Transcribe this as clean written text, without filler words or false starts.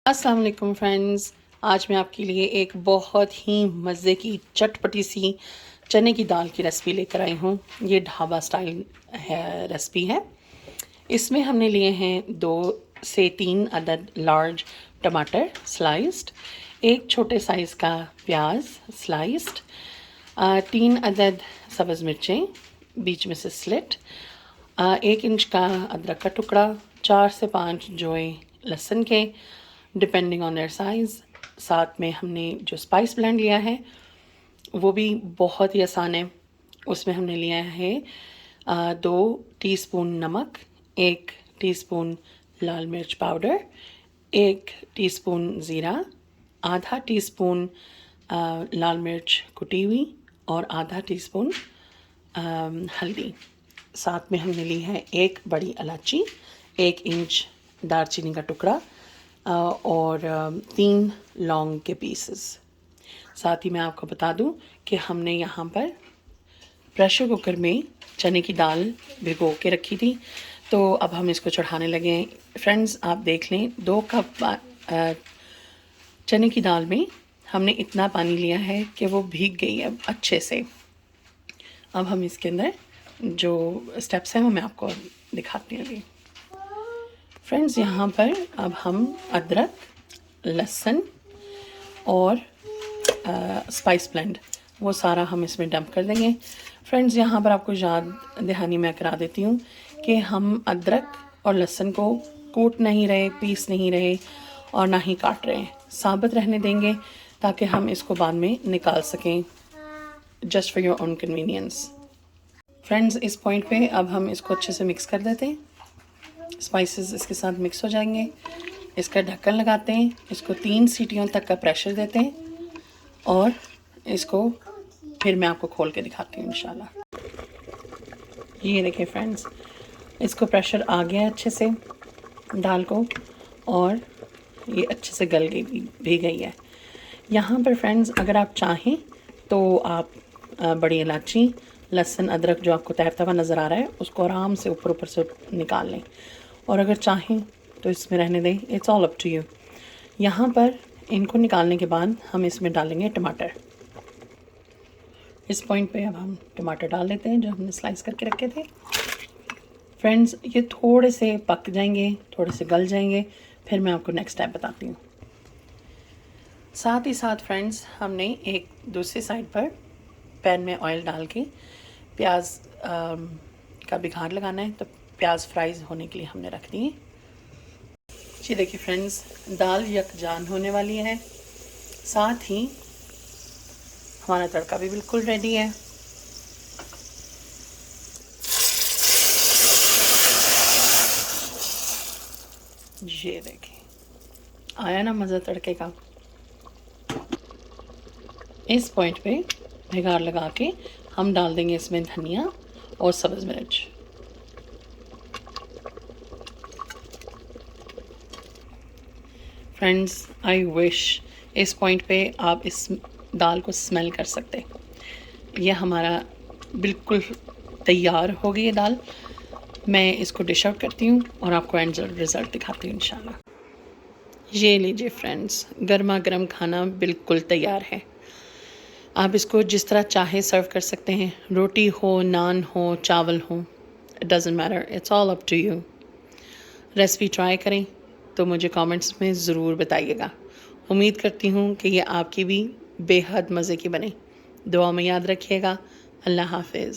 अस्सलाम वालेकुम फ्रेंड्स। आज मैं आपके लिए एक बहुत ही मज़े की चटपटी सी चने की दाल की रेसिपी लेकर आई हूँ। ये ढाबा स्टाइल रेसिपी है। इसमें हमने लिए हैं 2 से 3 अदद लार्ज टमाटर स्लाइस्ड, एक छोटे साइज़ का प्याज स्लाइस्ड, 3 अदद सब्ज़ मिर्चें बीच में से स्लिट, 1 इंच का अदरक का टुकड़ा, 4 से 5 जोए लहसुन के डिपेंडिंग ऑन देयर साइज़। साथ में हमने जो स्पाइस ब्लेंड लिया है वो भी बहुत ही आसान है। उसमें हमने लिया है 2 टीस्पून नमक, 1 टीस्पून लाल मिर्च पाउडर, 1 टीस्पून ज़ीरा, आधा टीस्पून लाल मिर्च कुटी हुई और आधा टीस्पून हल्दी। साथ में हमने ली है 1 बड़ी इलायची, 1 इंच दालचीनी का टुकड़ा और 3 लौंग के पीसेस। साथ ही मैं आपको बता दूं कि हमने यहाँ पर प्रेशर कुकर में चने की दाल भिगो के रखी थी, तो अब हम इसको चढ़ाने लगे हैं। फ्रेंड्स, आप देख लें 2 कप चने की दाल में हमने इतना पानी लिया है कि वो भीग गई है अच्छे से। अब हम इसके अंदर जो स्टेप्स हैं वो मैं आपको दिखाती हूँ अभी। फ्रेंड्स, यहाँ पर अब हम अदरक, लहसुन और स्पाइस ब्लेंड वो सारा हम इसमें डंप कर देंगे। फ्रेंड्स, यहाँ पर आपको याद दहानी मैं करा देती हूँ कि हम अदरक और लहसुन को कूट नहीं रहे, पीस नहीं रहे और ना ही काट रहे हैं, साबुत रहने देंगे ताकि हम इसको बाद में निकाल सकें, just for your own convenience. Friends, इस पॉइंट पे अब हम इसको अच्छे से मिक्स कर देते हैं। स्पाइसेस इसके साथ मिक्स हो जाएंगे। इसका ढक्कन लगाते हैं, इसको 3 सीटियों तक का प्रेशर देते हैं और इसको फिर मैं आपको खोल के दिखाती हूँ इंशाल्लाह। ये देखिए फ्रेंड्स, इसको प्रेशर आ गया अच्छे से दाल को और ये अच्छे से गल गई भी गई है। यहाँ पर फ्रेंड्स, अगर आप चाहें तो आप बड़ी इलायची, लहसुन, अदरक जो आपको तैरता हुआ नज़र आ रहा है उसको आराम से ऊपर ऊपर से निकाल लें, और अगर चाहें तो इसमें रहने दें। It's all up to you. यहाँ पर इनको निकालने के बाद हम इसमें डालेंगे टमाटर। इस पॉइंट पे अब हम टमाटर डाल देते हैं जो हमने स्लाइस करके रखे थे। फ्रेंड्स, ये थोड़े से पक जाएंगे, थोड़े से गल जाएंगे, फिर मैं आपको नेक्स्ट स्टेप बताती हूँ। साथ ही साथ फ्रेंड्स, हमने एक दूसरी साइड पर पैन में ऑयल डाल के प्याज का बिघार लगाना है, तो प्याज फ्राइज होने के लिए हमने रख दिए। जी देखिए फ्रेंड्स, दाल यकजान होने वाली है, साथ ही हमारा तड़का भी बिल्कुल रेडी है। ये देखिए, आया ना मज़ा तड़के का। इस पॉइंट पे बिगाड़ लगा के हम डाल देंगे इसमें धनिया और सब्ज़ मिर्च। फ्रेंड्स, आई विश इस पॉइंट पे आप इस दाल को स्मेल कर सकते। ये हमारा बिल्कुल तैयार हो गई है दाल। मैं इसको डिश आउट करती हूँ और आपको एंड रिज़ल्ट दिखाती हूँ इंशाल्लाह। ये लीजिए फ्रेंड्स, गर्मा गर्म खाना बिल्कुल तैयार है। आप इसको जिस तरह चाहे सर्व कर सकते हैं, रोटी हो, नान हो, चावल हो, it doesn't matter, it's all up to you. Recipe try करें तो मुझे कमेंट्स में ज़रूर बताइएगा। उम्मीद करती हूँ कि ये आपकी भी बेहद मज़े की बने। दुआ में याद रखिएगा। अल्लाह हाफ़िज़।